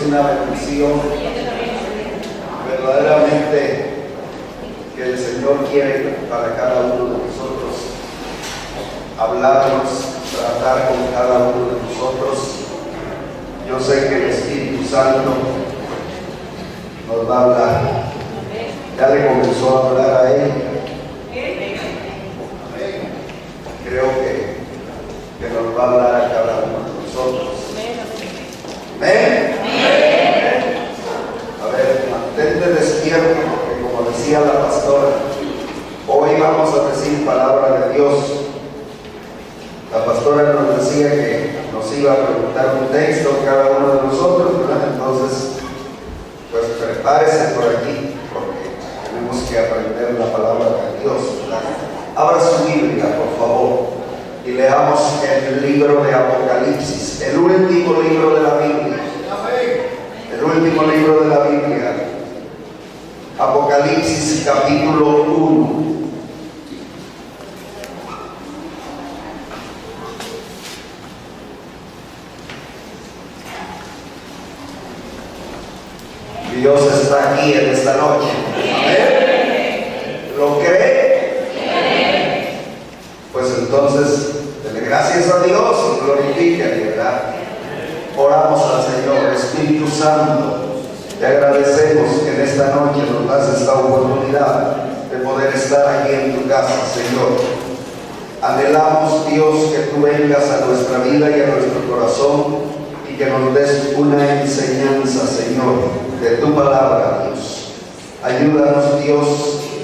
una bendición. Verdaderamente que el Señor quiere para cada uno de nosotros hablarnos, tratar con cada uno de nosotros. Yo sé que el Espíritu Santo nos va a hablar. Ya le comenzó a hablar a él. Creo que nos va a hablar a cada uno de nosotros. ¿Amén? A ver, mantente despierto, porque como decía la pastora, hoy vamos a decir palabra de Dios. La pastora nos decía que nos iba a preguntar un texto cada uno de nosotros, ¿verdad? Entonces, pues prepárese por aquí, porque tenemos que aprender la palabra de Dios, ¿verdad? Abra su Biblia, por favor, y leamos el libro de Apocalipsis, el último libro de la Biblia. El último libro de la Biblia. Apocalipsis capítulo 1. Dios está aquí en esta noche. Amén. ¿Lo cree? Pues entonces, dele gracias a Dios y glorifíquele, ¿verdad? Oramos al Señor. Espíritu Santo, te agradecemos que en esta noche nos das esta oportunidad de poder estar aquí en tu casa, Señor. Anhelamos, Dios, que tú vengas a nuestra vida y a nuestro corazón y que nos des una enseñanza, Señor, de tu palabra, Dios. Ayúdanos, Dios,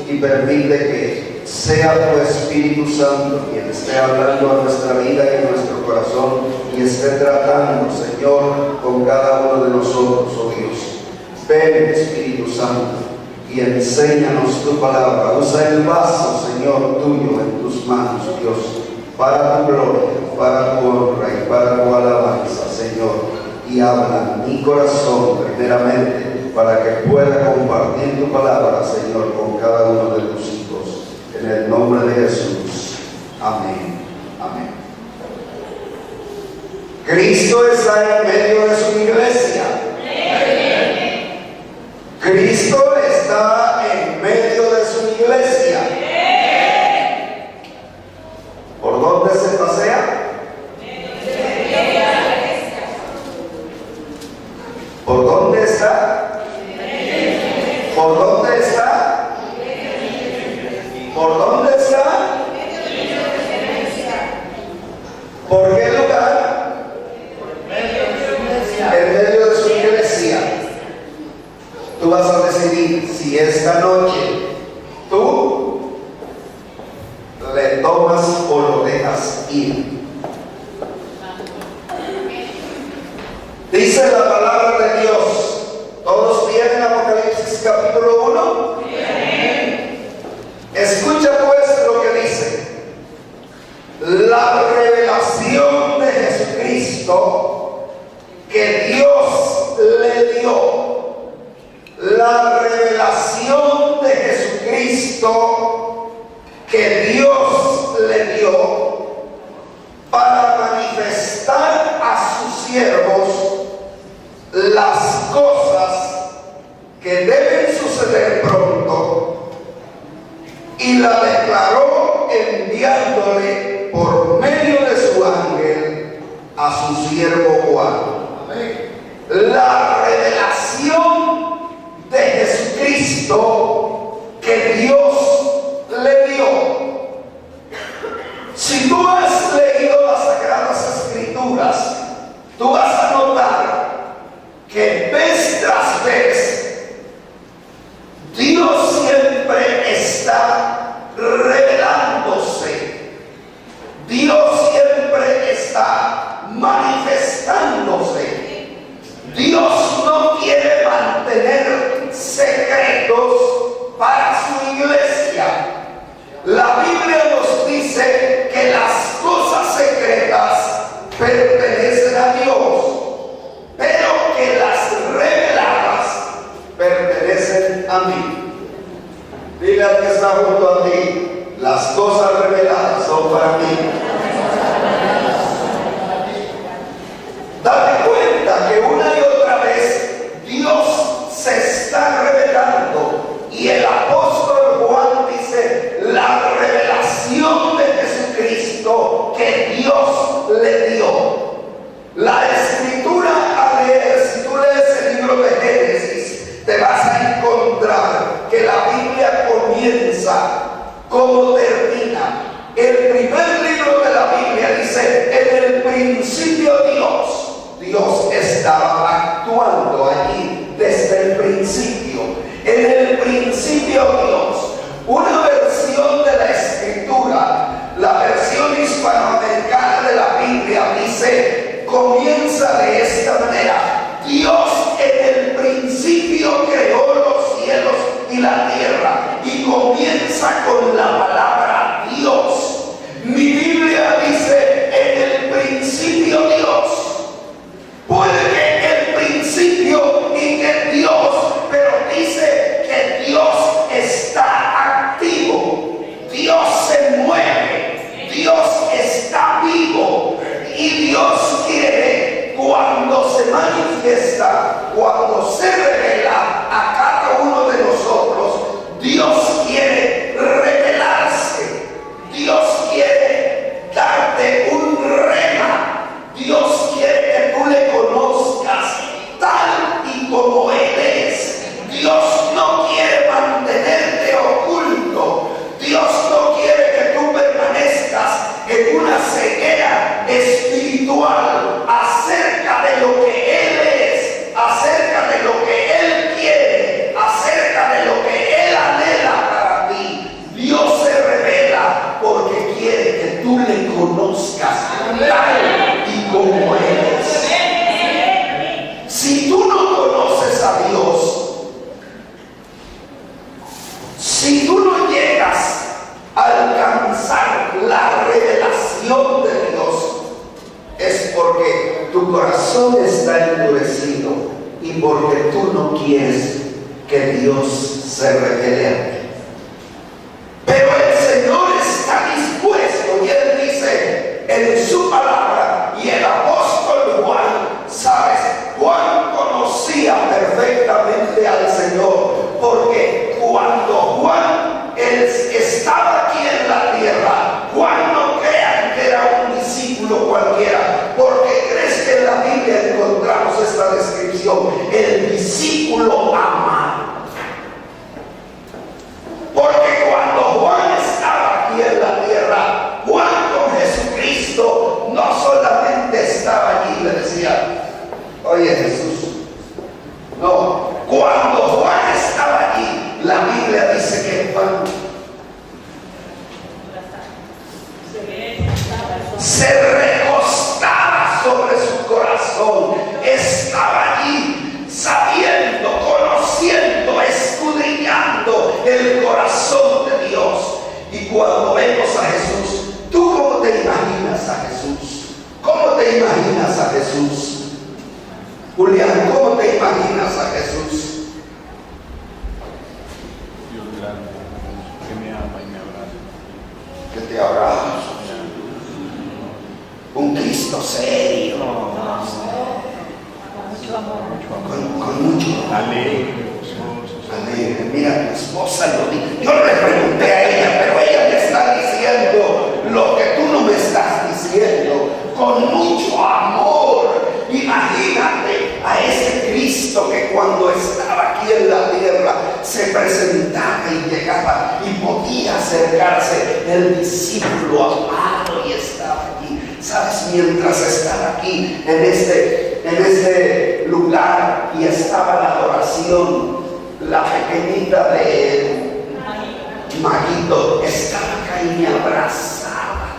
y permite que sea tu Espíritu Santo quien esté hablando a nuestra vida y a nuestro corazón y esté tratando, Señor, con cada uno de nosotros, oh Dios. Ven, Espíritu Santo, y enséñanos tu palabra. Usa el vaso, Señor, tuyo en tus manos, Dios, para tu gloria, para tu honra y para tu alabanza, Señor. Y habla en mi corazón primeramente para que pueda compartir tu palabra, Señor, con cada uno de tus hijos. En el nombre de Jesús. Amén. Amén. Cristo está en medio de su iglesia. Cristo está en medio de su iglesia. ¿Por dónde se pasea? ¿Por dónde está? ¿Por dónde está? ¿Por dónde está? ¿Por qué lugar? En medio de su iglesia. Tú vas a decidir si esta noche tú le tomas o lo dejas ir. Dice la palabra de Dios. ¿Todos tienen Apocalipsis capítulo 1? Escucha pues lo que dice. La revelación de Jesucristo que Dios le dio. La revelación de Jesucristo que Dios le dio para manifestar a sus siervos las cosas que deben suceder pronto, y la declaró enviándole por medio de su ángel a su siervo Juan. La revelación de Jesucristo que Dios le dio. Si tú has leído las Sagradas Escrituras, tú vas a notar que vez tras vez Dios siempre está revelándose. Dios siempre está manifestándose. Dios no quiere mantener secretos para su iglesia. La Biblia nos dice que las cosas secretas pertenecen a Dios, pero que las reveladas pertenecen a mí. Dile al que está junto a ti, las cosas reveladas son para mí. Date cuenta que una y otra vez principio. En el principio Dios. Una versión de la Escritura, la versión hispanoamericana de la Biblia dice, comienza de esta manera: Dios en el principio creó los cielos y la tierra, y comienza con la palabra Dios. Mi Biblia dice, en el principio Dios. Puede que el principio y que Dios, pero dice que Dios está activo, Dios se mueve, Dios está vivo, y Dios quiere, cuando se manifiesta, cuando se revela a cada uno de nosotros, Dios quiere revelarse, Dios quiere darte un rema, Dios quiere que tú le conozcas tal y como Él es. Dios no quiere mantenerte oculto, Dios no quiere que tú permanezcas en una ceguera espiritual acerca de lo que Él es, acerca de lo que Él quiere, acerca de lo que Él anhela para ti. Dios se revela porque quiere que tú le conozcas tal y como Él es. Si tú no conoces a Dios, si tú no llegas a alcanzar la revelación de Dios, es porque tu corazón está endurecido y porque tú no quieres que Dios se revele a ti. Pero el Señor está dispuesto, y Él dice en su palabra, y el apóstol Juan, ¿sabes? Juan conocía perfectamente al Señor, porque cuando Juan estaba aquí en la tierra, Juan no crean que era un discípulo cualquiera, porque crees que en la Biblia encontramos esta descripción: el discípulo amado. Porque cuando Juan estaba aquí en la tierra, Juan con Jesucristo no solamente estaba allí y le decía: oye Jesús. No, cuando Juan estaba allí, la Biblia dice que Juan se recostaba sobre su corazón, estaba allí sabiendo, conociendo, escudriñando el corazón de Dios. Y cuando vemos a Jesús, ¿tú cómo te imaginas a Jesús? ¿Cómo te imaginas a Jesús? Julián, ¿cómo te imaginas a Jesús? Dios grande, que me ama y me abraza. Que te abraza. Un Cristo serio. Con mucho amor. Alegre. Alegre. Mira, mi esposa lo dijo. Yo le pregunté a ella, pero ella me está diciendo lo que tú no me estás diciendo. Con mucho amor. Imagínate a ese Cristo que cuando estaba aquí en la tierra se presentaba y llegaba y podía acercarse el discípulo amado y estaba aquí. ¿Sabes? Mientras estaba aquí en este lugar y estaba la adoración, la pequeñita de Maguito estaba acá y me abrazaba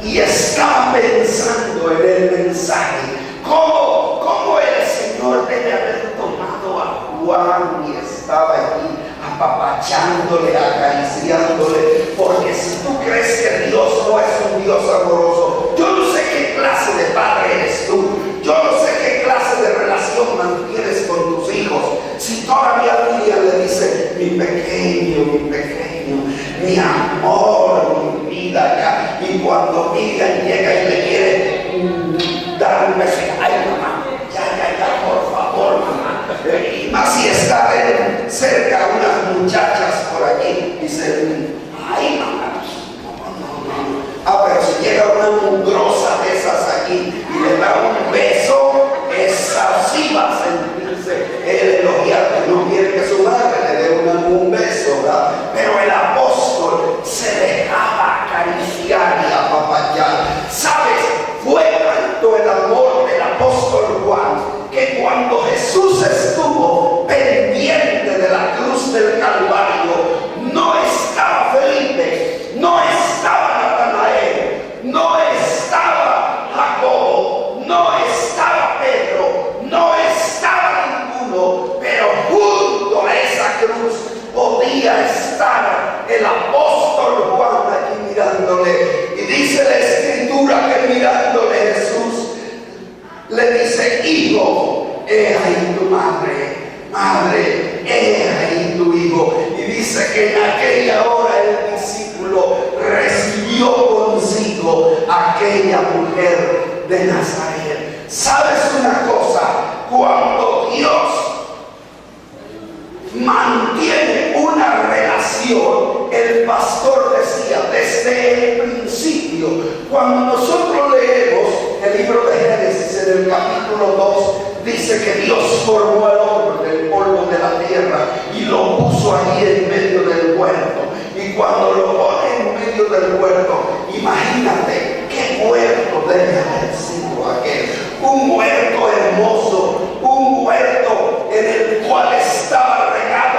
y estaba pensando en el mensaje. ¿Cómo el Señor debe haber tomado a Juan y estaba allí apapachándole, acariciándole? Porque si tú crees que Dios no es un Dios amoroso, yo no sé qué clase de padre eres tú, yo no sé qué clase de relación mantienes con tus hijos. Si todavía Miriam le dice: mi pequeño, mi amor, mi vida, y cuando Miriam llega y le quiere dar un beso, ay mamá, ya, por favor mamá, y más si está cerca unas muchachas por allí, dice: ay mamá, no. Pero si llega una mugrosa de esas aquí y le da un beso, esa sí va a sentirse el elogiar, que no quiere que su madre le dé un beso, ¿verdad? Pero el apóstol se dejaba acariciar y apapachar. ¿Sabes? le dice: hijo, he ahí tu madre, madre, he ahí tu hijo. Y dice que en aquella hora el discípulo recibió consigo a aquella mujer de Nazaret. ¿Sabes una cosa? Cuando Dios mantiene una relación, el pastor decía desde el principio, cuando nosotros leemos el libro de Génesis en el capítulo 2, dice que Dios formó al hombre del polvo de la tierra y lo puso allí en medio del huerto. Y cuando lo pone en medio del huerto, imagínate qué huerto debe haber sido aquel. Un huerto hermoso, un huerto en el cual estaba regado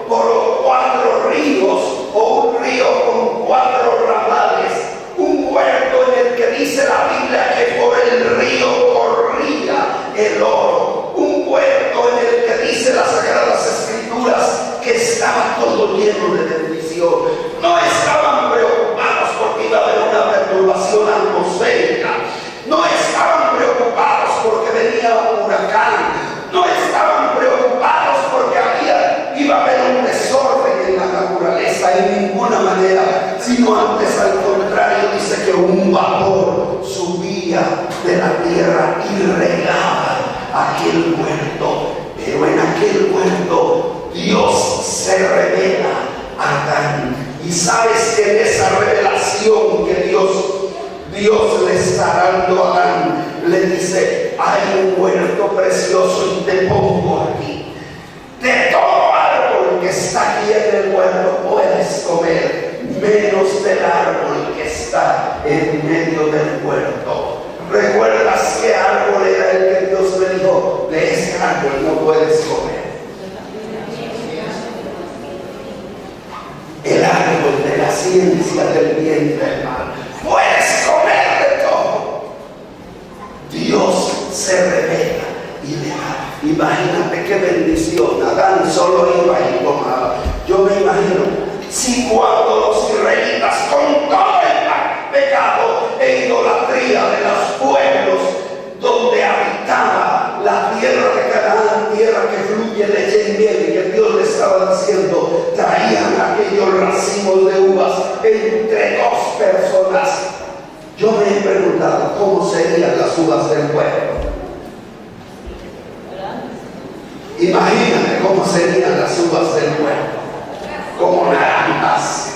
por 4 ríos, o un río con 4 ramales. Un huerto en el que dice la Biblia que por el río corría el oro. Un huerto en el que dice las Sagradas Escrituras que estaba todo lleno de bendición. No estaban preocupados porque iba a haber una perturbación atmosférica. No estaban preocupados porque venía un huracán. No estaban preocupados porque iba a haber un desorden en la naturaleza, en ninguna manera, sino antes, al contrario, dice que un vapor subía de la tierra y regaba aquel huerto. Pero en aquel huerto Dios se revela a Adán. Y sabes que en esa revelación que Dios le está dando a Adán, le dice: hay un huerto precioso y te pongo aquí. De todo árbol que está aquí en el huerto puedes comer, menos del árbol que está en medio del huerto. ¿Recuerdas qué árbol era el que Dios le dijo? De ese árbol no puedes comer. El árbol de la ciencia del bien y del mal. Puedes comer de todo. Dios se revela y le da. Imagínate qué bendición. Adán solo iba y tomaba. Yo me imagino si cuando los israelitas, con todo el pecado e idolatría de los pueblos donde habitaba la tierra de Canaán, tierra que fluye leche y miel, y que Dios le estaba diciendo, traían aquellos racimos de uvas entre 2 personas. Yo me he preguntado cómo serían las uvas del pueblo. Imagínate cómo serían las uvas del pueblo, como naranjas,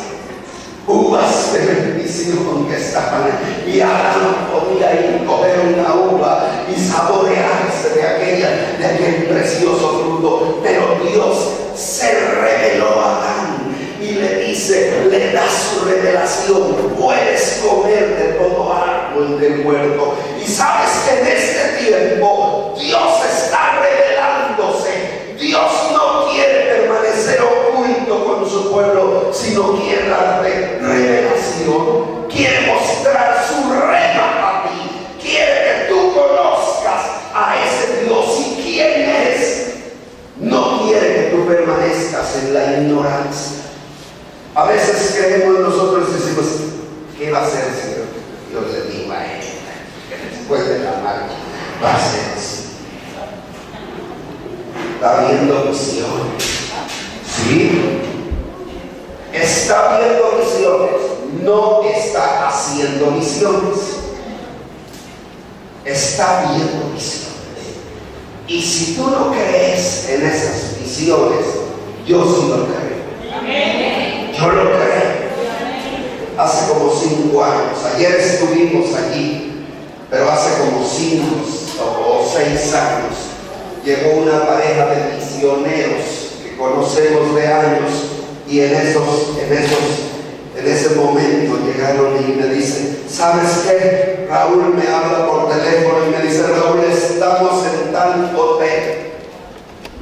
uvas de bendición que estaban, y Adán podía ir, coger una uva y saborearse de aquel precioso fruto. Pero Dios se reveló a Adán y le dice, le da su revelación: puedes comer de todo árbol del huerto. Y sabes que en este tiempo Dios está revelándose. Dios no quiere permanecer oculto con su pueblo, sino quiere darte revelación. Quiere mostrar su rema a ti. Quiere que tú conozcas a ese Dios y quién es. No quiere que tú permanezcas en la ignorancia. A veces creemos nosotros y decimos, ¿qué va a hacer el Señor? Yo le digo a él que después de la marcha va a ser así. Está viendo visiones. ¿Sí? Está viendo visiones. No está haciendo visiones. Está viendo visiones. Y si tú no crees en esas visiones, yo sí lo creo. Yo lo creo. Hace como 5 años, ayer estuvimos allí, pero hace como 5 o 6 años, llegó una pareja de misioneros que conocemos de años, y en ese momento llegaron y me dicen, ¿sabes qué? Raúl me habla por teléfono y me dice, Raúl, estamos en tal hotel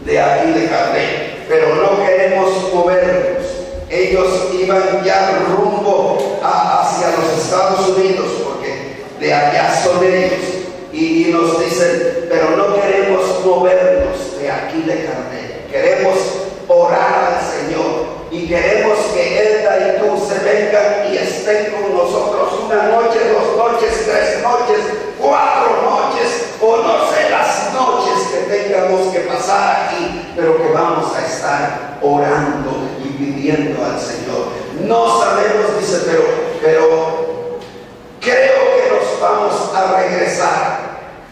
de aquí de Carnet, pero no queremos movernos. Ellos iban ya rumbo hacia los Estados Unidos, porque de allá son ellos, y nos dicen, pero no queremos movernos de aquí de Carnet. Queremos orar al Señor y queremos que Elda y tú se vengan y estén con nosotros 1 noche, 2 noches, 3 noches, 4 noches, o no que pasar aquí, pero que vamos a estar orando y pidiendo al Señor. No sabemos, dice, pero creo que nos vamos a regresar.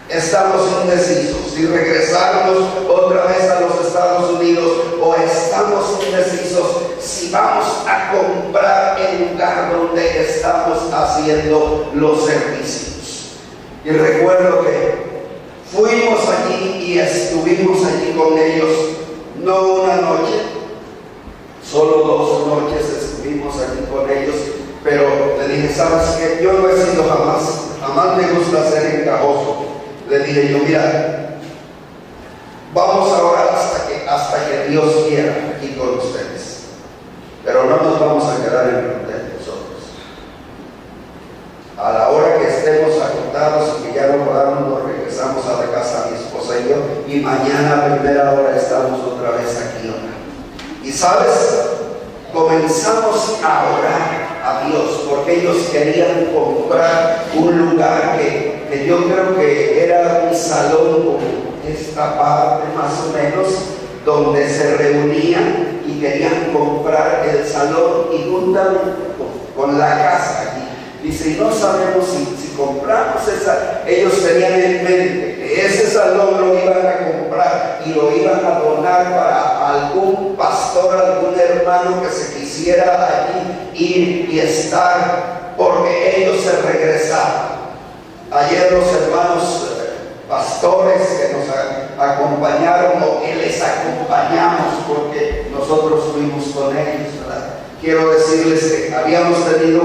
Estamos indecisos si regresarnos otra vez a los Estados Unidos, o estamos indecisos si vamos a comprar el lugar donde estamos haciendo los servicios. Y recuerdo que fuimos allí y estuvimos allí con ellos, no una noche, solo 2 noches estuvimos allí con ellos. Pero le dije, ¿sabes qué? Yo no he sido jamás me gusta ser encajoso. Le dije yo, mira, vamos a orar hasta que Dios quiera aquí con ustedes, pero no nos vamos a quedar en el hotel nosotros. A la hora que estemos acostados y que ya no podamos, nos regresamos a la casa, mi esposa y yo, y mañana a primera hora estamos otra vez aquí orando. Y sabes, comenzamos a orar a Dios, porque ellos querían comprar un lugar que yo creo que era un salón como esta parte más o menos, donde se reunían y querían comprar el salón y juntan con la casa allí. Dice, y no sabemos si compramos ellos tenían en mente que ese salón lo iban a comprar y lo iban a donar para algún pastor, algún hermano que se quisiera allí ir y estar, porque ellos se regresaban. Ayer los hermanos pastores que nos acompañaron, o que les acompañamos porque nosotros fuimos con ellos, ¿verdad? Quiero decirles que habíamos tenido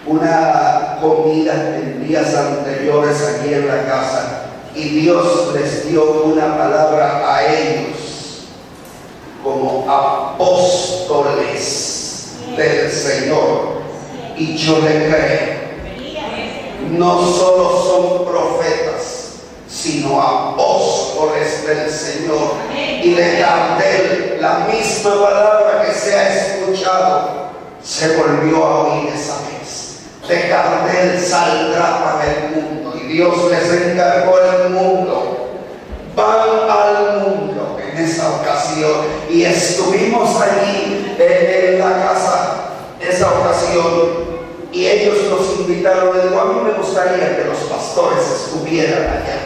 una comida en días anteriores aquí en la casa, y Dios les dio una palabra a ellos como apóstoles del Señor, y yo le creo. No solo son profetas, sino apóstoles del Señor. Y de Gardel, la misma palabra que se ha escuchado, se volvió a oír esa vez. De Gardel saldrá para el mundo, y Dios les encargó el mundo. Van al mundo en esa ocasión, y estuvimos allí en la casa esa ocasión. Y ellos nos invitaron. Les digo, a mí me gustaría que los pastores estuvieran allá.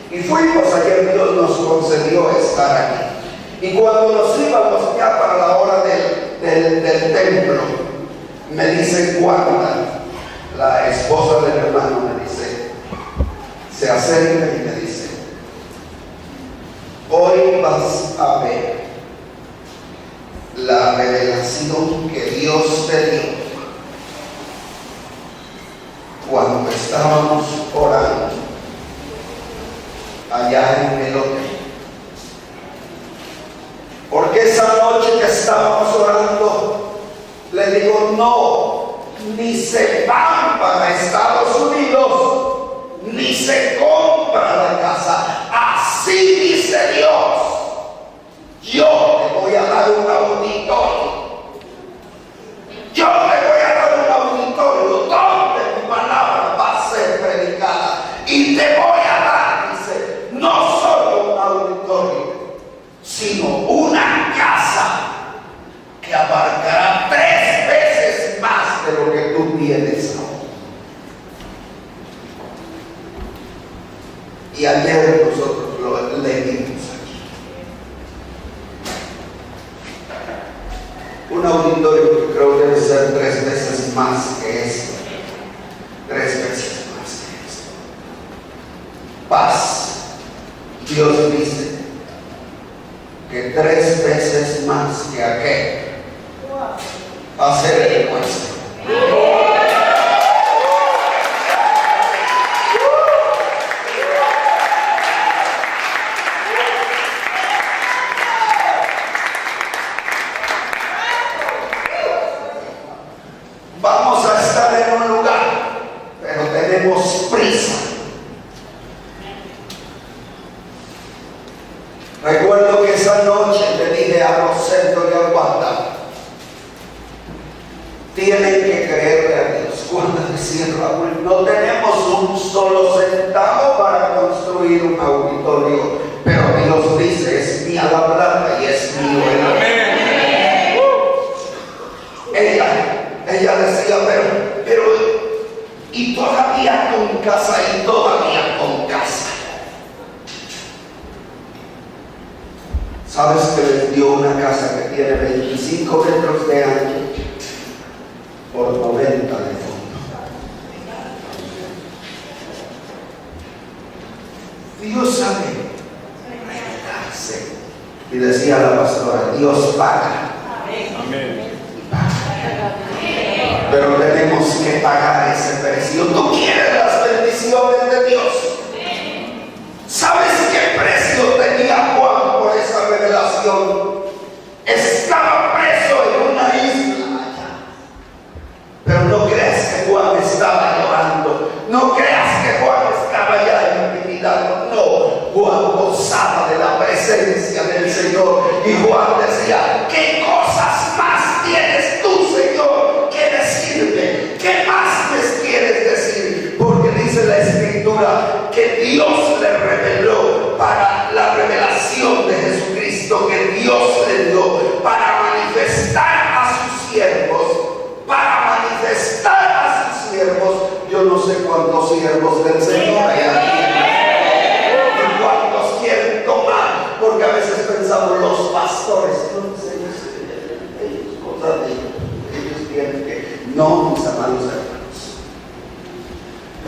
Y fuimos ayer, Dios nos concedió estar aquí. Y cuando nos íbamos ya para la hora del templo, me dice Wanda, la esposa del hermano, me dice, se acerca y me dice, hoy vas a ver la revelación que Dios te dio cuando estábamos orando allá en el hotel. Porque esa noche que estábamos orando, le digo, no, ni se van para Estados Unidos, ni se compra la casa. Así dice Dios, yo te voy a dar un auditorio. Yo te voy a dar un auditorio donde mi palabra va a ser predicada. Y te voy a dar, dice, no solo un auditorio, sino una casa que abarcará 3 veces más de lo que tú tienes ahora. Y ayer nosotros lo leímos aquí. Un auditorio que creo debe ser 3 veces más que esto. 3 veces más que esto. Paz. Dios dice que 3 veces más que aquel va a ser el nuestro. Vamos a estar en un lugar, pero tenemos prisa. Recuerdo que esa noche le dije a Rosendo y a Wanda, tienen que creerle a Dios. Wanda decía, Raúl, no tenemos un solo centavo para construir un auditorio, pero Dios ¿Sabes que les dio una casa que tiene 25 metros de ancho por 90 de fondo? Dios sabe revelarse. Y decía la pastora, Dios paga. Amén. Pero tenemos que pagar ese precio. ¿Tú quieres las bendiciones de Dios? ¿Sabes qué precio tenía Juan por esa revelación? Estaba preso en una isla allá. Pero no creas que Juan estaba llorando. No creas que Juan estaba allá en intimidad. No, Juan gozaba de la presencia del Señor. Y Juan decía, ¿qué cosas más tienes tú, Señor, que decirme? ¿Qué más me quieres decir? Porque dice la Escritura que Dios le reveló para la revelación de Jesucristo, que Dios le dio para manifestar a sus siervos, yo no sé cuántos siervos del Señor hay aquí, y cuántos quieren tomar, porque a veces pensamos los pastores, ellos cosas de ellos tienen que, no, mis amados hermanos,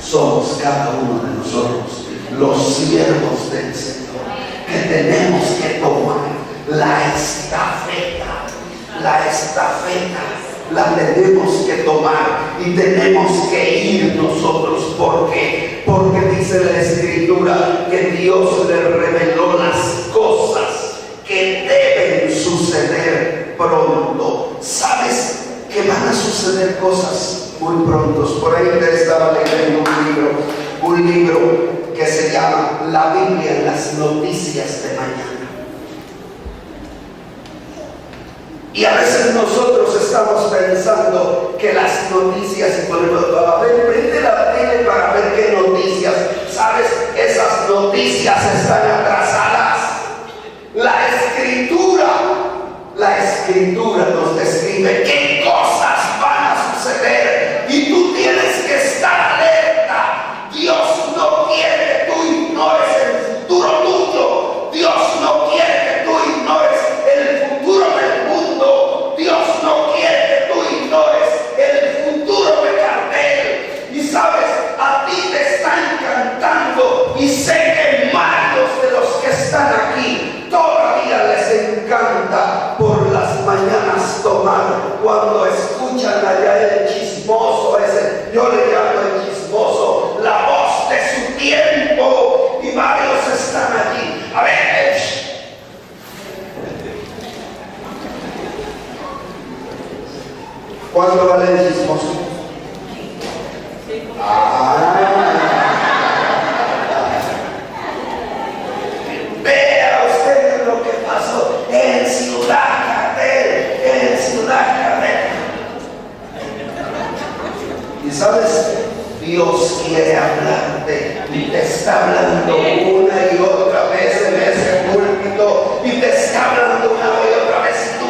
somos cada uno de nosotros los siervos del Señor, que tenemos que tomar la estafeta, la tenemos que tomar y tenemos que ir nosotros. ¿Por qué? Porque dice la Escritura que Dios le reveló las cosas que deben suceder pronto. ¿Sabes que van a suceder cosas muy prontos? Por ahí te estaba leyendo un libro que se llama La Biblia en las noticias de mañana. Y a veces nosotros estamos pensando que las noticias, a ver, prende la tele para ver qué noticias. ¿Sabes? Esas noticias están atrasadas. La Escritura nos describe qué cosas van a suceder. Y tú tienes que estar alerta. Dios no quiere que tú ignores el futuro tuyo. Dios no quiere que tú ignores el futuro del mundo. Dios no quiere que tú ignores el futuro de Carmel. Y sabes, a ti te están cantando, y sé que varios de los que están aquí todavía les encanta por las mañanas tomar, cuando escuchan allá el chismoso ese, yo le llamo el chismoso, la voz de su tiempo, y varios están allí. A ver, ¿cuánto vale el chismoso? Vea usted lo que pasó en Ciudad Carmel. Y sabes, Dios quiere hablarte y te está hablando una y otra vez en ese púlpito, y te está hablando una y otra vez tú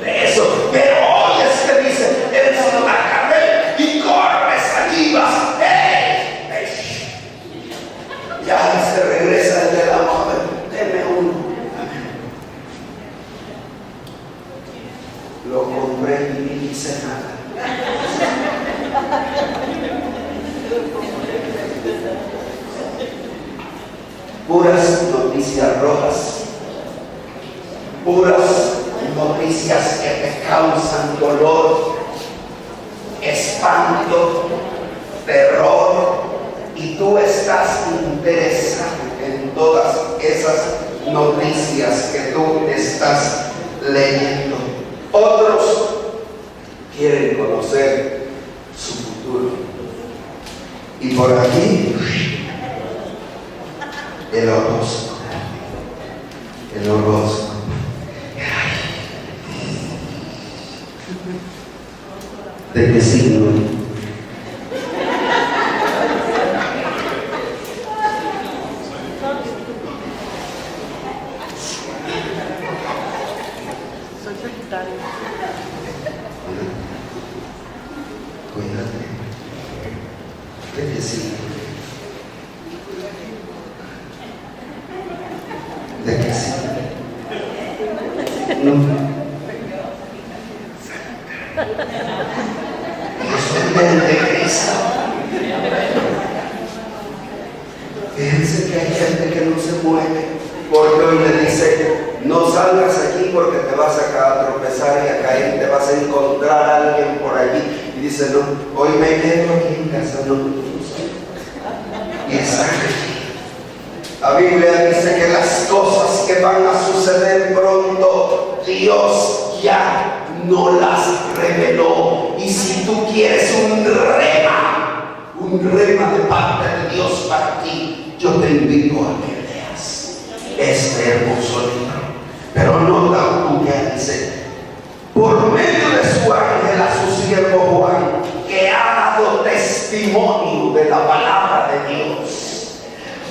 de eso. Pero oyes que dice en Ciudad Carmel y corres allí, vas, ya se regresa el de la moda, deme uno. Lo compré y ni hice nada. Puras noticias rojas, puras noticias que te causan dolor, espanto, terror, y tú estás interesado en todas esas noticias que tú estás leyendo. Otros quieren conocer su futuro, y por aquí el horóscopo. ¿De qué signo? Soy Sagitario. Cuídate. ¿De qué signo? de que sí. No. Yo soy el de Cristo. Fíjense que hay gente que no se mueve, porque hoy le dice, no salgas aquí porque te vas a tropezar y a caer, te vas a encontrar a alguien por allí. Y dice, no, hoy me quedo aquí en casa, no. Y está aquí. La Biblia dice que las cosas que van a suceder pronto, Dios ya no las reveló. Y si tú quieres un rema de parte de Dios para ti, yo te invito a que leas este hermoso libro. Pero nota tú que dice, por medio de su ángel a su siervo Juan, que ha dado testimonio de la palabra de Dios.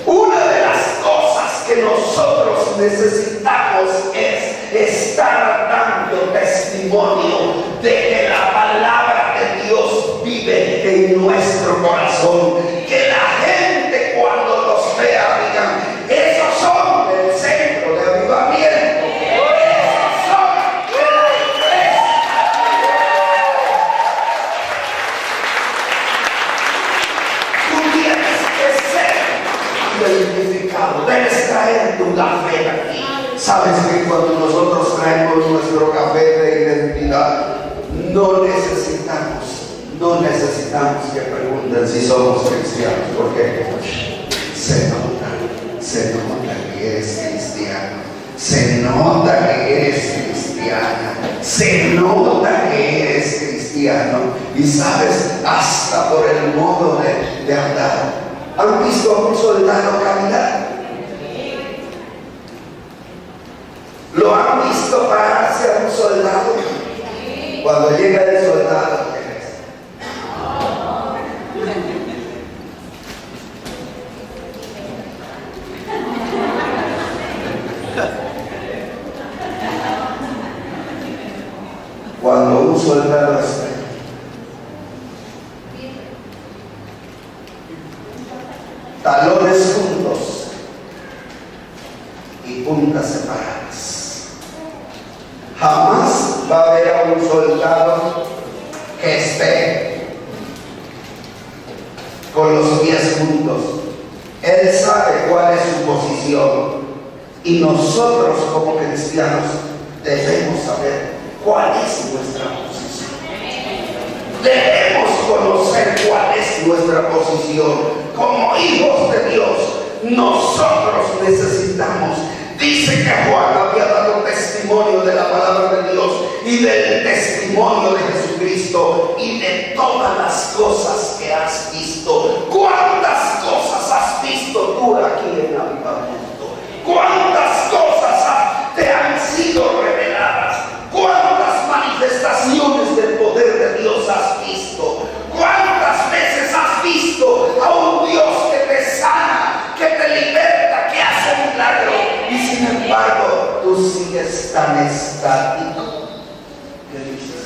Una de las cosas que nosotros necesitamos es estar dando testimonio de que la palabra de Dios vive en nuestro corazón. Que la gente cuando los vea digan, esos son del centro de avivamiento, esos son de la iglesia. Tú tienes que ser identificado, debes traer tu café aquí. Sabes que cuando nosotros traemos nuestro café de identidad, no necesitamos que pregunten si somos cristianos, porque se nota que eres cristiano, se nota que eres cristiana, se nota que eres cristiano. Y sabes, hasta por el modo de andar. ¿Han visto a un soldado caminar? ¿Lo han visto pararse a un soldado? Cuando llega el soldado, ¿qué es? Cuando un soldado está talones juntos y puntas separadas, jamás va a haber a un soldado que esté con los pies juntos. Él sabe cuál es su posición, y nosotros como cristianos debemos saber cuál es nuestra posición. Debemos conocer cuál es nuestra posición. Como hijos de Dios, nosotros necesitamos. Dice que Juan había dado testimonio de la palabra de Dios y del testimonio de Jesucristo y de todas las cosas que has visto. ¿Cuántas cosas has visto tú aquí en Avivamiento? ¿Cuántas cosas te han sido reveladas? ¿Cuántas manifestaciones del poder de Dios has visto? ¿Cuántas veces has visto a un Dios que te sana, que te liberta, que hace milagros? Y sin embargo, tú sigues tan estático. ¿Qué dices?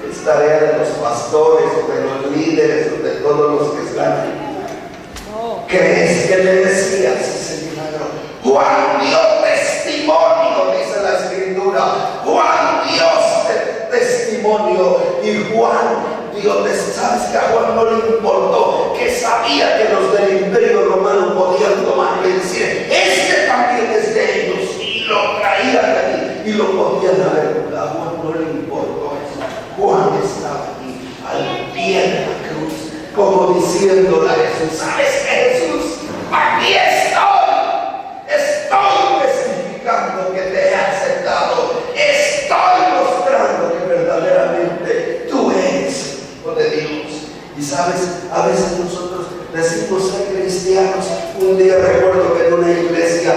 Es tarea de los pastores, o de los líderes, o de todos los que están ahí. ¿Crees que le decías ese milagro? Juan dio testimonio, dice la Escritura. Juan dio testimonio, y Juan dio testimonio. ¿Sabes que a Juan no le importó? Que sabía que los del Imperio Romano podían tomar y decir, este también es de ellos, y lo traían allí y lo podían haber. A Juan no le importó eso. Juan estaba allí al pie de la cruz, como diciéndole a Jesús, ¿sabes qué, Jesús? Aquí estoy testificando que te he aceptado, estoy mostrando que verdaderamente tú eres hijo de Dios. Y sabes, a veces nosotros decimos ser cristianos. Un día recuerdo que en una iglesia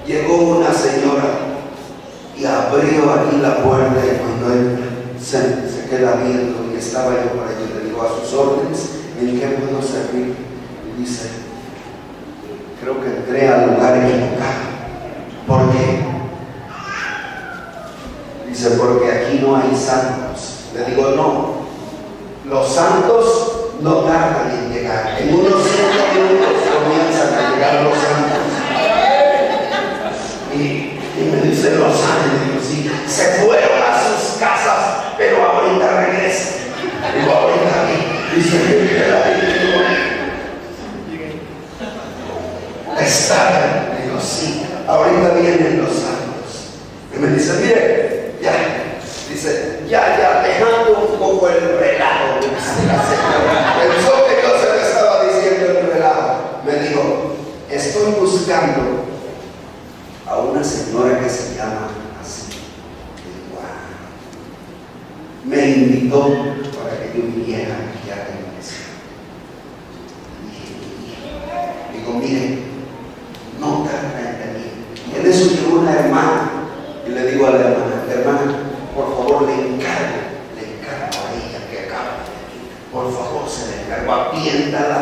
llegó una señora y abrió aquí la puerta, y cuando él se queda viendo, y estaba yo por allí, le digo, a sus órdenes, ¿en qué puedo servir? Y dice, creo que entré al lugar equivocado. ¿Por qué? Dice, porque aquí no hay santos. Le digo, no, los santos no tardan en llegar. En unos 5 minutos comienzan a llegar los santos. Y me dice los ángeles, sí, se fueron a sus casas, pero ahorita regresan. Digo, ahorita aquí. Dice, está. Digo, sí, ahorita vienen los santos. Y me dice, mire, ya. Dice, ya, dejando un poco el relajo. Pensó que yo se le estaba diciendo el relajo. Me dijo, estoy buscando a una señora que se llama así. Y, wow. Me invitó para que yo viniera aquí a la iglesia. Digo, mire, no tarda en venir. Y en eso llegó una hermana. Y le digo a la hermana, por favor, le encargo a ella que acabe de aquí. Por favor, se le encargo, atiéndala,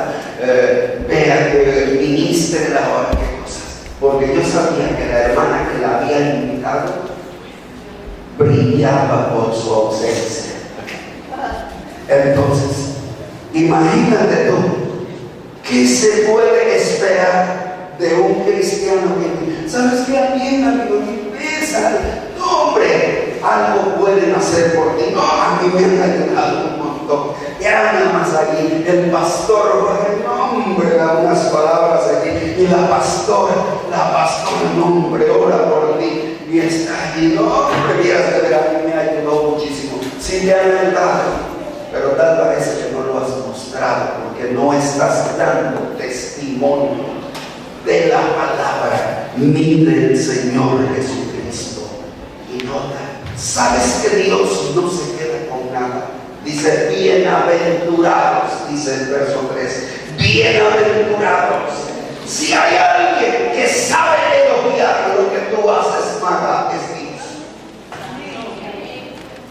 vea que ministre la hora, qué cosas. Porque yo sabía que la hermana que la había invitado brillaba por su ausencia. Entonces, imagínate tú, ¿qué se puede esperar de un cristiano que, sabes qué, bien, amigo, no, hombre, algo pueden hacer por ti? No, a mí me han ayudado un montón. Ya nada más allí, el pastor, no, hombre, da unas palabras allí, y la pastora, no, hombre, ora por ti, y está allí, no, hombre, vieras de ver, a mí me ayudó muchísimo. Sí te han ayudado, pero tal parece que no lo has mostrado, porque no estás dando testimonio de la palabra ni del Señor Jesucristo. Y nota, sabes que Dios no se queda con nada. Dice, bienaventurados, dice el verso 3, bienaventurados. Si hay alguien que sabe elogiar lo que tú haces, Maga, es Dios.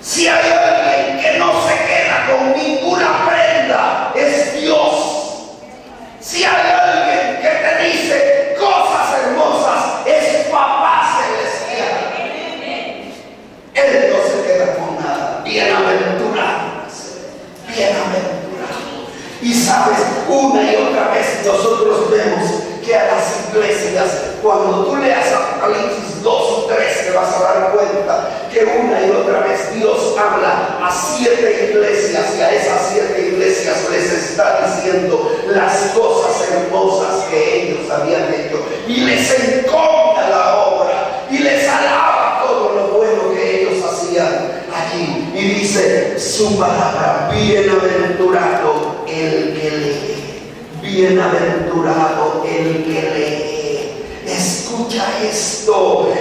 Si hay alguien que no se queda con ninguna prenda, es Dios. Si hay alguien que te dice cosas hermosas, es Papá Celestial. Él no se queda con nada. Bienaventurados. Y sabes, una y otra vez nosotros vemos que a las iglesias, cuando tú leas Apocalipsis 2 o 3, te vas a dar cuenta que una y otra vez Dios habla a 7 iglesias, y a esas 7 iglesias les está diciendo las cosas hermosas que ellos habían hecho, y les encomienda la obra y les alaba todo lo bueno que ellos hacían allí. Y dice su palabra, bienaventurado el que lee. Bienaventurado el que lee. Escucha esto.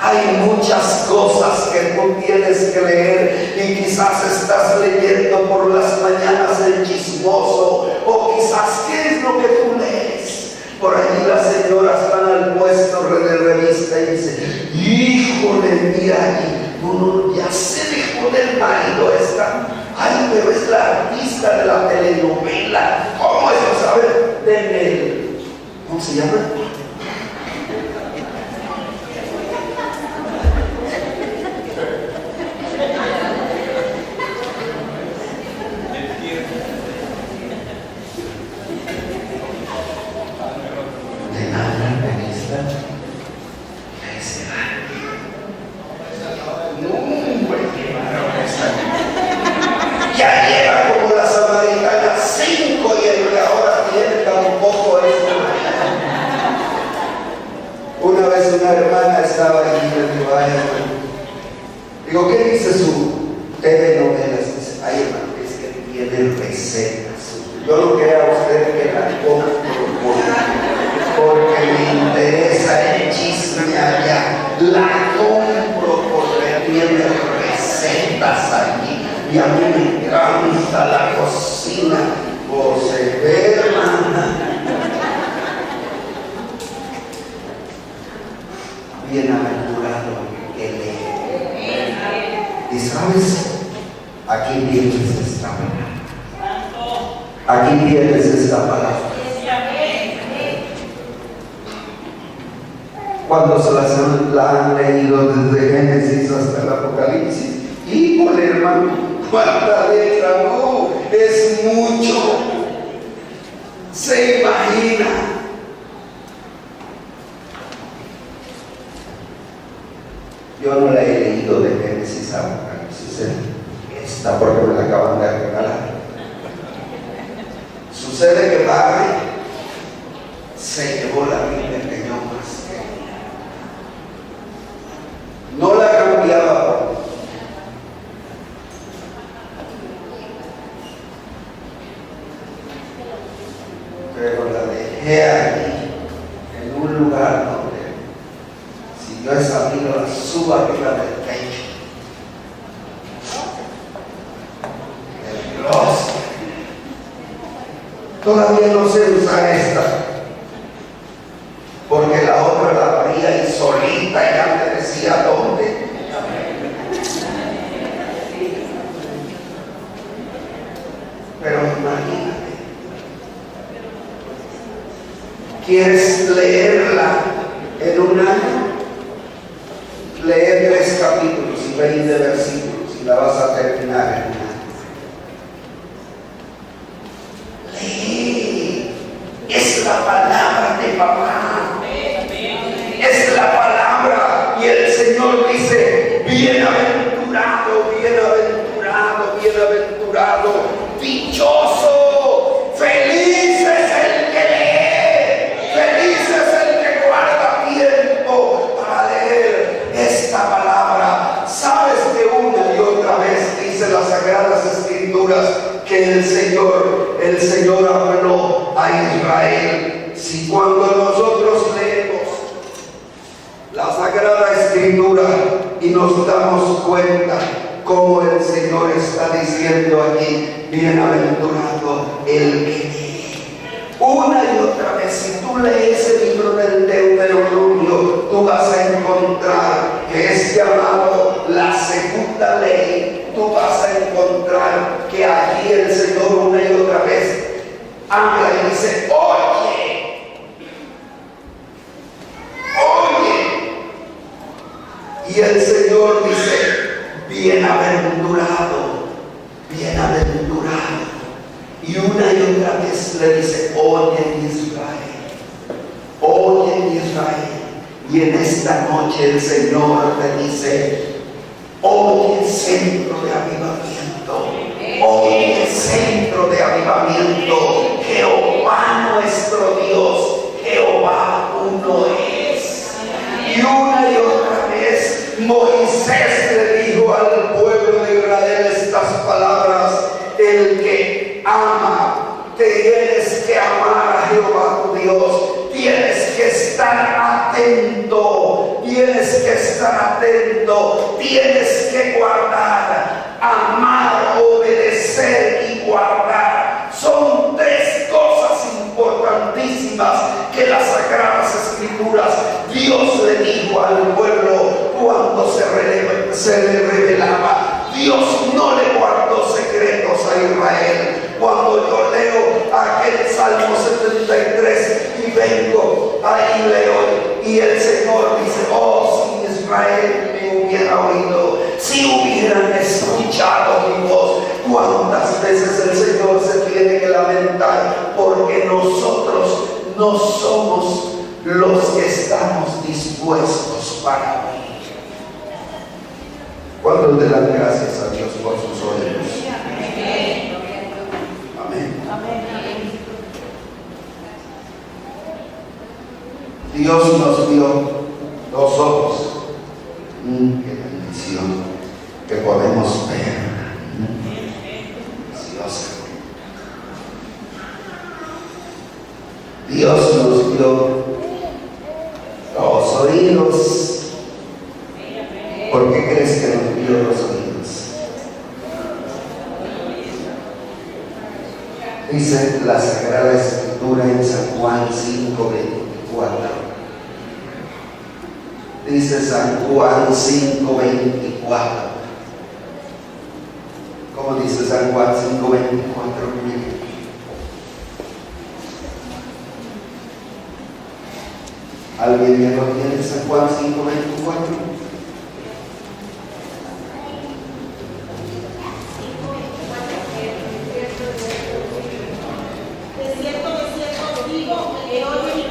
Hay muchas cosas que tú tienes que leer, y quizás estás leyendo por las mañanas el chismoso, o quizás, ¿qué es lo que tú lees? Por allí las señoras van al puesto de revista y dicen, híjole, mira allí, no, ya se dejó del marido esta. Ay, pero es la artista de la telenovela. ¿Cómo es? A ver, denme ¿cómo se llama? De nada, revista. Ya lleva como la samaritana 5, y el que ahora tiene tampoco es. Una vez una hermana estaba allí y le digo, ay, hermano, digo, ¿qué dice su telenovelas? Dice, ay, hermano, es que tiene recetas. Yo lo que a usted que la compro porque me interesa el chisme allá. La compro porque tiene recetas allí. Y a mí me encanta la cocina, o se ve, hermana. Bienaventurado que lee. Y sabes, aquí tienes esta palabra. Aquí tienes esta palabra. Cuando se la han leído desde Génesis hasta el Apocalipsis, híjole, hermano, cuánta letra, no, es mucho. Se imagina. Yo no la he leído de Génesis a Apocalipsis, esta porque me la acaban de regalar. Sucede que Barry se llevó la Biblia que yo más quería. No la cambiaba por pero la dejé allí en un lugar donde si yo he sabido la subo arriba del techo del closet. Todavía no sé usar esta porque la otra la abría y solita ya me decía dónde. Pero imagínate, ¿quieres leerla en un año? Lee 3 capítulos y 20 versículos y la vas a terminar en un año. Lee, es la palabra de papá, es la palabra, y el Señor dice: bienaventurado, bienaventurado, bienaventurado, dichoso, feliz es el que lee, feliz es el que guarda tiempo para leer esta palabra. Sabes que una y otra vez dice las Sagradas Escrituras que el Señor habló a Israel. Si cuando nosotros leemos la Sagrada Escritura y nos damos cuenta como el Señor está diciendo aquí: bienaventurado el que lee. Una y otra vez, si tú lees el libro del Deuteronomio, tú vas a encontrar que es llamado la segunda ley. Tú vas a encontrar que allí el Señor una y otra vez habla y dice: oye, oye. Y el Señor dice: bienaventurado, bienaventurado. Y una y otra vez le dice: oye Israel, oye Israel. Y en esta noche el Señor te dice: oye centro de avivamiento, oye centro de avivamiento. Jehová nuestro Dios, Jehová uno es. Y una y otra vez Moisés le dijo al pueblo de Israel estas palabras: el que ama, tienes que amar a Jehová tu Dios, tienes que estar atento, tienes que estar atento, tienes que guardar, amar, obedecer y guardar. Son 3 cosas importantísimas que las Sagradas Escrituras Dios le dijo al pueblo cuando se le revelaba. Dios no le guardó secretos a Israel. Cuando yo leo aquel Salmo 73 y vengo, ahí leo, y el Señor dice: oh, si Israel me hubiera oído, si hubieran escuchado mi voz. ¿Cuántas veces el Señor se tiene que lamentar porque nosotros no somos los que estamos dispuestos para oír? ¿Cuántos le dan gracias a Dios por sus oídos? Amén. Dios nos dio 2 ojos. Qué bendición que podemos ver. Preciosa. Dios nos dio 2 oídos. ¿Por qué crees que nos dio 2 oídos? Dice la Sagrada Escritura en San Juan 5:24. Dice San Juan 5:24. ¿Cómo dice San Juan 5:24? ¿Alguien ya lo tiene? San Juan 5:24.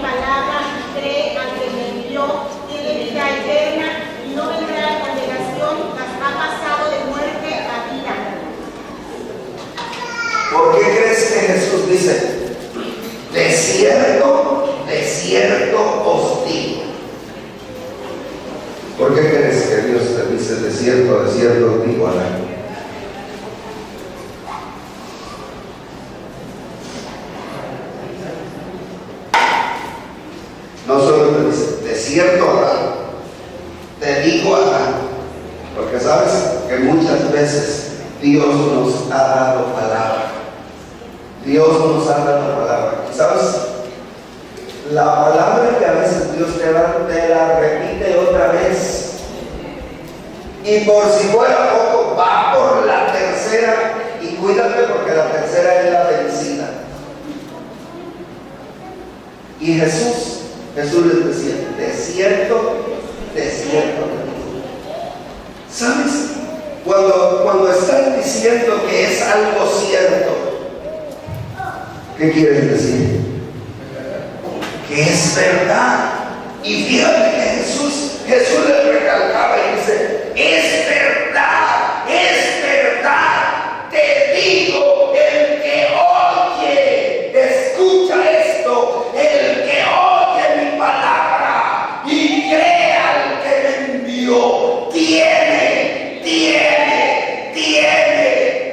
Palabra, cree al que me envió, tiene vida eterna y no vendrá a crees que Jesús dice? De cierto os digo. ¿Por qué crees que Dios te dice de cierto os digo, Ana? No solo te dice, de cierto Adán, te digo Adán, porque sabes que muchas veces Dios nos ha dado palabra. Dios nos ha dado palabra. ¿Sabes? La palabra que a veces Dios te da, te la repite otra vez. Y por si fuera poco, va por la tercera. Y cuídate porque la tercera es la vencida. Y Jesús les decía, de cierto. ¿Sabes? Cuando están diciendo que es algo cierto, ¿qué quieres decir? Que es verdad. Y fíjate que Jesús le recalcaba y dice, es verdad, te digo, el que oye, escucha esto, el que oye mi palabra y crea al que me envió, tiene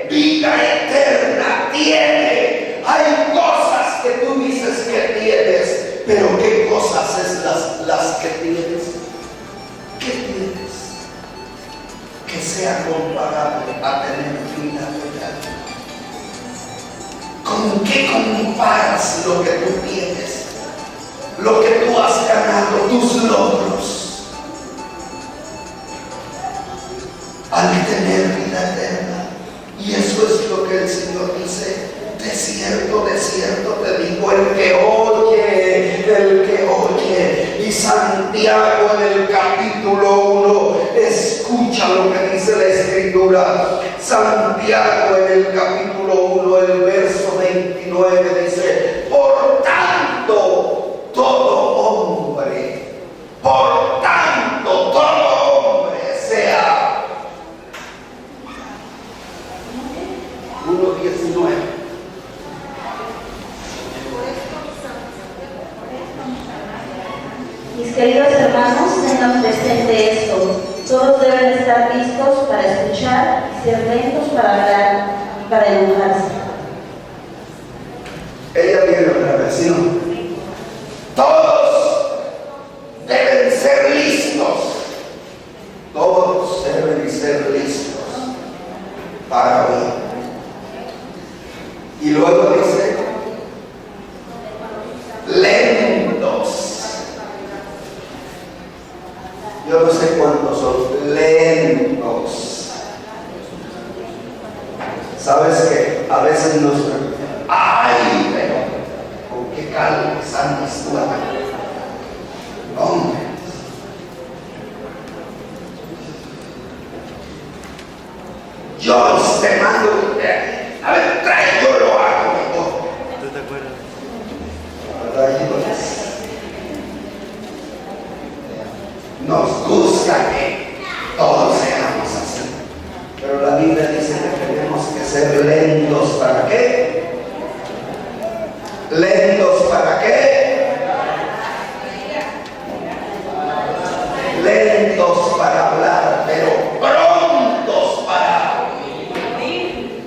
vida eterna, hay cosas que tú dices que tienes, pero ¿qué cosas es las que tienes? ¿Qué tienes que sea comparable a tener vida eterna? ¿Con qué comparas lo que tú tienes? Lo que tú has ganado, tus logros, al tener vida eterna. Y eso es lo que el Señor dice, de cierto te digo, el que oye. Y Santiago en el capítulo 1, escucha lo que dice la Escritura. Tanto en el capítulo 1, el verso 29 dice: por tanto, todo hombre sea. 1:19. Mis queridos hermanos, tengan presente esto. Todos deben estar listos para escuchar, ser lentos para hablar y para enojarse. Ella tiene otra versión. Todos deben ser listos. Todos deben ser listos para oír. Y luego dice: lentos. Yo no sé cuántos son lentos. Sabes que a veces nos... ¡Ay! Pero con qué calma andas tú acá. Hombre. Yo te mando. A ver, trae, yo lo hago mejor. ¿Tú te acuerdas? Nos gusta que todos seamos así, pero la Biblia dice que tenemos que ser lentos. ¿Para qué? ¿Lentos para qué? Lentos para hablar, pero prontos para oír.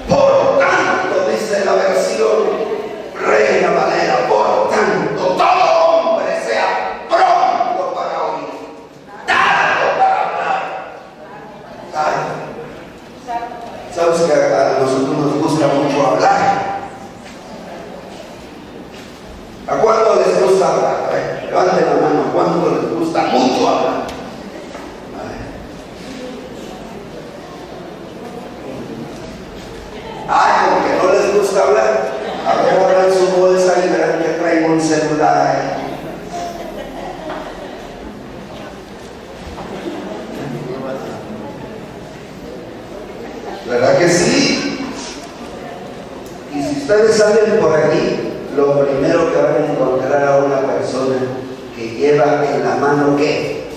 Por tanto, dice la versión Reina Valera, por tanto, todo hombre sea pronto para oír, tardo para hablar. Sabes que a nosotros nos gusta mucho hablar. ¿A cuánto les gusta hablar? A ver, levanten la mano. ¿A cuánto les gusta mucho hablar? Aunque no les gusta hablar, a ver, abran su bolsa y verán que traigo un celular ahí. ¿Verdad que sí? Y si ustedes salen por aquí, lo primero que van a encontrar a una persona que lleva en la mano, ¿qué?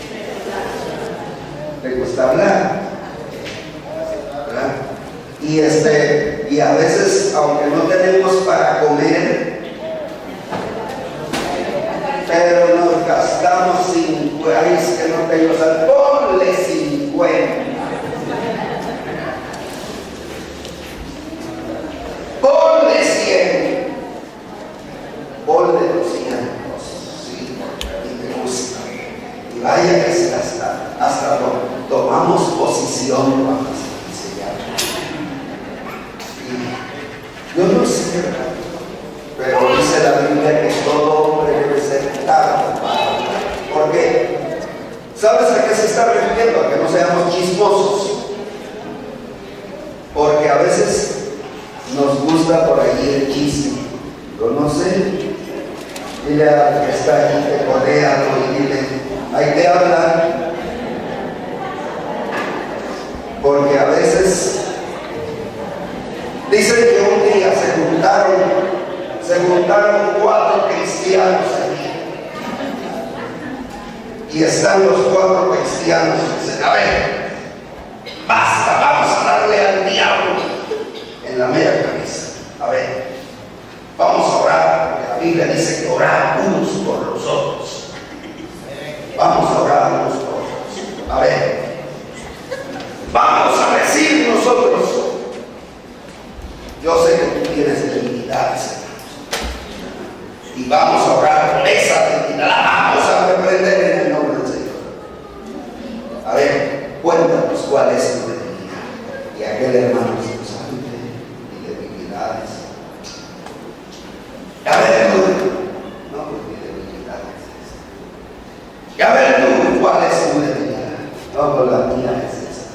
¿Le gusta hablar? ¿Verdad? Y y a veces, aunque no tenemos para comer, pero nos gastamos 50, ay, es que no tengo, o sea, ponle 50. Ponle 100. Ponle 200. Sí, porque a mí me gusta. Y vaya que se gasta. Hasta tomamos posición, vamos a enseñar. Yo no sé, ¿verdad? Pero dice la Biblia que todo hombre debe ser tardo para hablar. ¿Por qué? ¿Sabes a qué se está refiriendo? A que no seamos chismosos. Porque a veces nos gusta por ahí el chisme. Yo no sé. Dile al que está ahí, te codealo y dile, ahí te hablan. Porque a veces dicen que un día se juntaron 4 cristianos allí. Y están los 4 cristianos y dicen, a ver, basta, vamos a darle al diablo en la mera cabeza. A ver, vamos a orar, porque la Biblia dice que orar unos por los otros. Vamos a orar unos por otros. A ver, vamos a decir nosotros, yo sé que tú tienes debilidades, y vamos a orar por esa debilidad, vamos a reprender en el nombre del Señor. A ver, cuéntanos cuál es tu debilidad. Y aquel hermano se sabe mi debilidades. A ver tú, no, pues mi debilidad es esta. Y a ver tú, ¿cuál es tu debilidad? No, pues la mía es esta.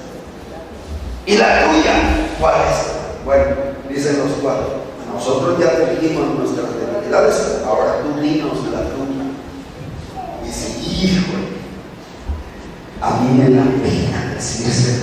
¿Y la tuya cuál es? Bueno, dicen los 4. Nosotros ya te dijimos nuestras debilidades, ahora tú dinos la tuya. Dice, híjole, a mí me da pena decírselo